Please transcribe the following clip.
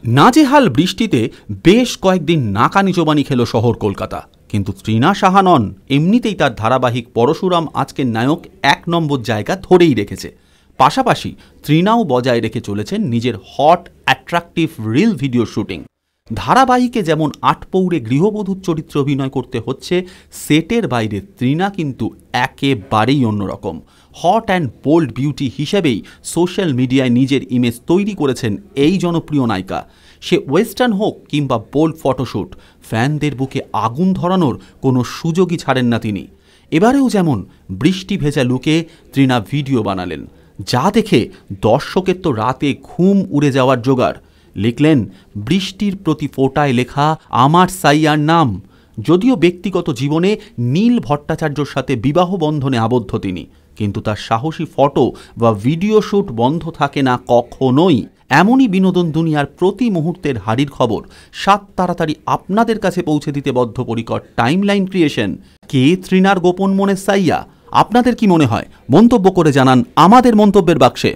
নাজেহাল বৃষ্টিতে বেশ কয়েকদিন নাকানি চোবানি খেল শহর কলকাতা। কিন্তু তৃণা সাহা নন, এমনিতেই তার ধারাবাহিক পরশুরাম আজকের নায়ক ১ নম্বর জায়গা ধরেই রেখেছে। পাশাপাশি তৃণাও বজায় রেখে চলেছেন নিজের hot attractive reel video shooting. ধারাবাহিকে যেমন আটপৌরে গৃহবধূর চরিত্রে অভিনয় করতে হচ্ছে, সেটের বাইরে তৃণা কিন্তু একেবারেই অন্যরকম। হট অ্যান্ড বোল্ড বিউটি হিসেবেই সোশ্যাল মিডিয়ায় নিজের ইমেজ তৈরি করেছেন এই জনপ্রিয় নায়িকা। সে ওয়েস্টার্ন হোক কিংবা বোল্ড ফটোশ্যুট, ফ্যানদের বুকে আগুন ধরানোর কোনো সুযোগই ছাড়েন না তিনি। এবারেও যেমন বৃষ্টি ভেজা লুকে তৃণা ভিডিও বানালেন, যা দেখে দর্শকের তো রাতে ঘুম উড়ে যাওয়ার জোগাড়। লিখলেন, বৃষ্টির প্রতি ফোঁটায় লেখা আমার সাইয়ার নাম। যদিও ব্যক্তিগত জীবনে নীল ভট্টাচার্যর সাথে বিবাহ বন্ধনে আবদ্ধ তিনি, কিন্তু তার সাহসী ফটো বা ভিডিও শ্যুট বন্ধ থাকে না কখনোই। এমনই বিনোদন দুনিয়ার প্রতি মুহূর্তের হারির খবর তাড়াতাড়ি আপনাদের কাছে পৌঁছে দিতে বদ্ধপরিকর টাইমলাইন ক্রিয়েশন। কে তৃণার গোপন মনের সাইয়া? আপনাদের কি মনে হয়? মন্তব্য করে জানান আমাদের মন্তব্যের বাক্সে।